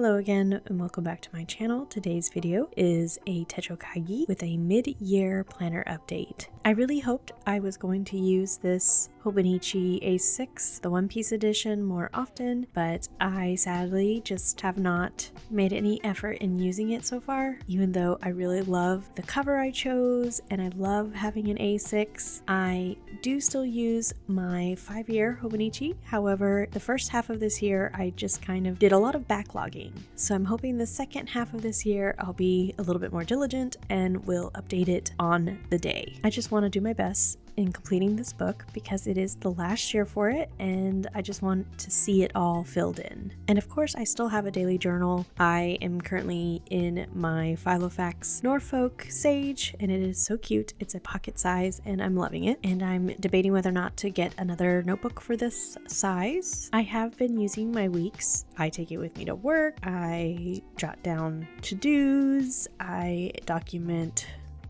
Hello again and welcome back to my channel. Today's video is a Techo Kaigi with a mid-year planner update. I really hoped I was going to use this Hobonichi A6, the One Piece edition, more often, but I sadly just have not made any effort in using it so far. Even though I really love the cover I chose and I love having an A6, I do still use my 5-year Hobonichi. However, the first half of this year I just kind of did a lot of backlogging. So I'm hoping the second half of this year I'll be a little bit more diligent and will update it on the day. I just want to do my best in completing this book because it is the last year for it and I just want to see it all filled in. And of course I still have a daily journal. I am currently in my Filofax Norfolk Sage and it is so cute. It's a pocket size and I'm loving it, and I'm debating whether or not to get another notebook for this size. I have been using my weeks. I take it with me to work. I jot down to-dos. I document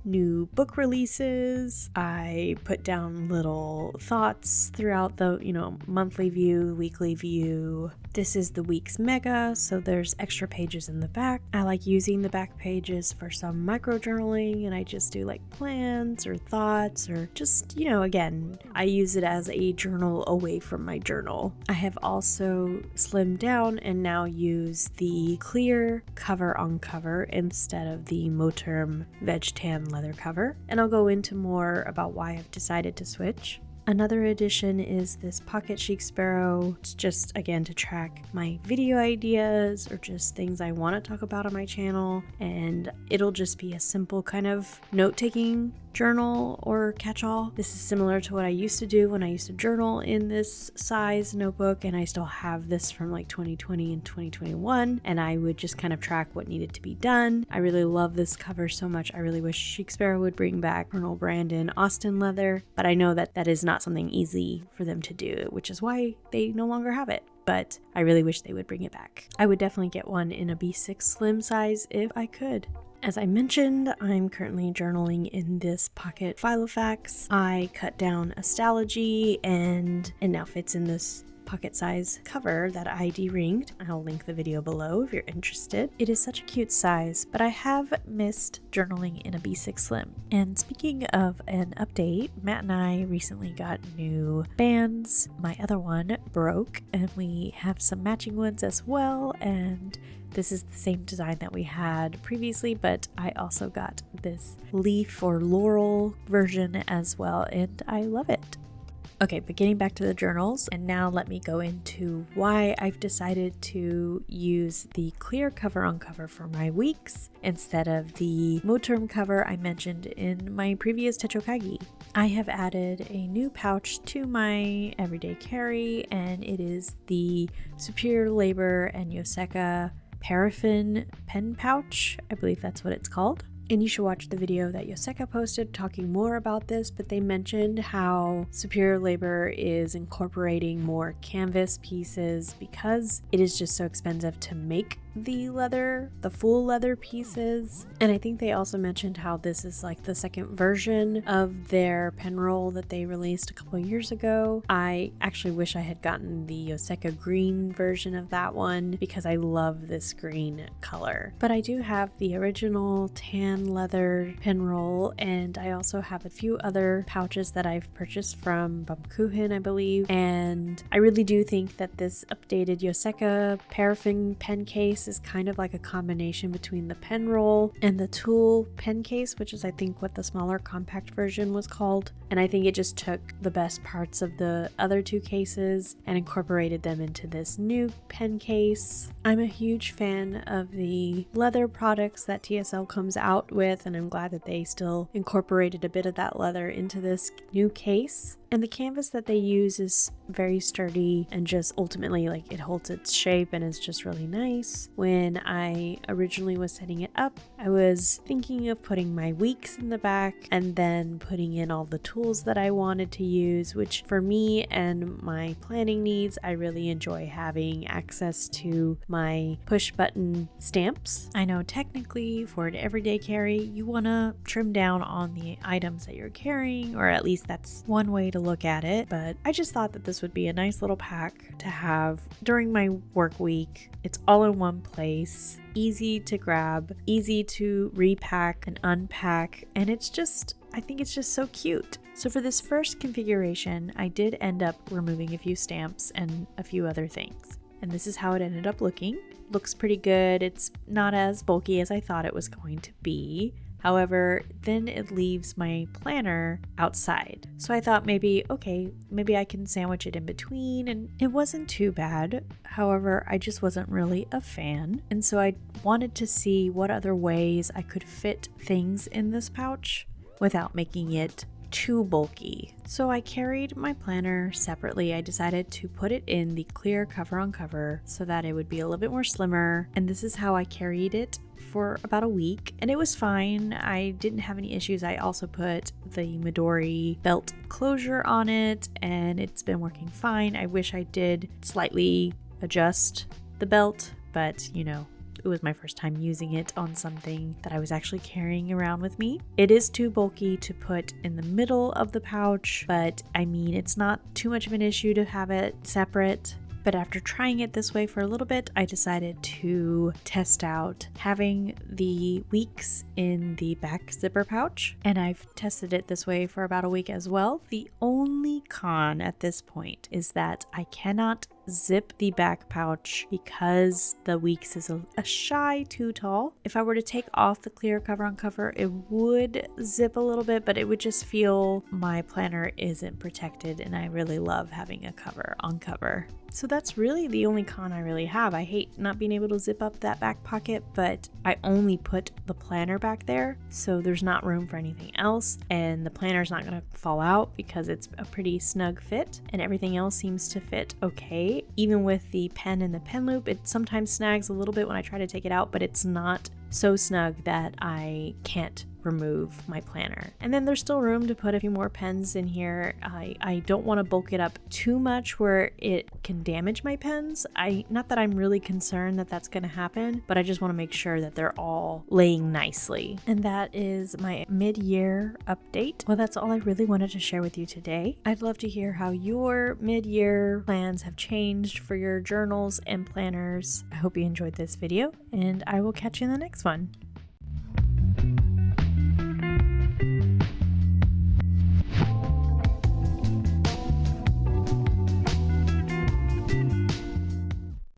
new book releases. I put down little thoughts throughout the, monthly view, weekly view. This is the week's mega, so there's extra pages in the back. I like using the back pages for some micro journaling, and I just do like plans or thoughts or just, again, I use it as a journal away from my journal. I have also slimmed down and now use the clear cover on cover instead of the Moterm Veg Tan leather cover, and I'll go into more about why I've decided to switch. Another addition is this Pocket Chic Sparrow. It's just, again, to track my video ideas or just things I want to talk about on my channel, and it'll just be a simple kind of note-taking journal or catch-all. This is similar to what I used to do when I used to journal in this size notebook, and I still have this from like 2020 and 2021, and I would just kind of track what needed to be done. I really love this cover so much. I really wish Chic Sparrow would bring back Colonel Brandon Austin leather, but I know that that is not something easy for them to do, which is why they no longer have it. But I really wish they would bring it back. I would definitely get one in a B6 slim size if I could. As I mentioned, I'm currently journaling in this pocket Filofax. I cut down Astrology and it now fits in this pocket size cover that I de-ringed. I'll link the video below if you're interested. It is such a cute size, but I have missed journaling in a B6 Slim. And speaking of an update, Matt and I recently got new bands. My other one broke and we have some matching ones as well, and this is the same design that we had previously, but I also got this leaf or laurel version as well, and I love it. Okay, but getting back to the journals, and now let me go into why I've decided to use the clear cover on cover for my weeks instead of the Moterm cover I mentioned in my previous Techo Kaigi. I have added a new pouch to my everyday carry, and it is the Superior Labor and Yoseka Paraffin pen pouch. I believe that's what it's called. And you should watch the video that Yoseka posted talking more about this, but they mentioned how Superior Labor is incorporating more canvas pieces because it is just so expensive to make the full leather pieces. And I think they also mentioned how this is like the second version of their pen roll that they released a couple of years ago. I actually wish I had gotten the Yoseka green version of that one because I love this green color. But I do have the original tan leather pen roll, and I also have a few other pouches that I've purchased from Bumkuhin, I believe. And I really do think that this updated Yoseka paraffin pen case is kind of like a combination between the pen roll and the tool pen case, which is I think what the smaller compact version was called. And I think it just took the best parts of the other two cases and incorporated them into this new pen case. I'm a huge fan of the leather products that TSL comes out with, and I'm glad that they still incorporated a bit of that leather into this new case. And the canvas that they use is very sturdy and just ultimately like it holds its shape and is just really nice. When I originally was setting it up, I was thinking of putting my weeks in the back and then putting in all the tools that I wanted to use, which for me and my planning needs, I really enjoy having access to my push button stamps. I know technically for an everyday carry carry, you want to trim down on the items that you're carrying, or at least that's one way to look at it. But I just thought that this would be a nice little pack to have during my work week. It's all in one place, easy to grab, easy to repack and unpack, and I think it's just so cute. So for this first configuration, I did end up removing a few stamps and a few other things. And this is how it ended up looking. Looks pretty good. It's not as bulky as I thought it was going to be. However, then it leaves my planner outside. So I thought maybe I can sandwich it in between, and it wasn't too bad. However, I just wasn't really a fan. And so I wanted to see what other ways I could fit things in this pouch without making it too bulky. So I carried my planner separately. I decided to put it in the clear cover on cover so that it would be a little bit more slimmer. And this is how I carried it for about a week, and it was fine. I didn't have any issues. I also put the Midori belt closure on it, and it's been working fine. I wish I did slightly adjust the belt, but it was my first time using it on something that I was actually carrying around with me. It is too bulky to put in the middle of the pouch, but I mean, it's not too much of an issue to have it separate. But after trying it this way for a little bit, I decided to test out having the weeks in the back zipper pouch. And I've tested it this way for about a week as well. The only con at this point is that I cannot zip the back pouch because the weeks is a shy too tall. If I were to take off the clear cover on cover, it would zip a little bit, but it would just feel my planner isn't protected, and I really love having a cover on cover. So that's really the only con I really have. I hate not being able to zip up that back pocket, but I only put the planner back there, so there's not room for anything else, and the planner's not going to fall out because it's a pretty snug fit, and everything else seems to fit okay. Even with the pen and the pen loop, it sometimes snags a little bit when I try to take it out, but it's not so snug that I can't remove my planner. And then there's still room to put a few more pens in here. I don't want to bulk it up too much where it can damage my pens. Not that I'm really concerned that that's going to happen, but I just want to make sure that they're all laying nicely. And that is my mid-year update. Well, that's all I really wanted to share with you today. I'd love to hear how your mid-year plans have changed for your journals and planners. I hope you enjoyed this video, and I will catch you in the next one.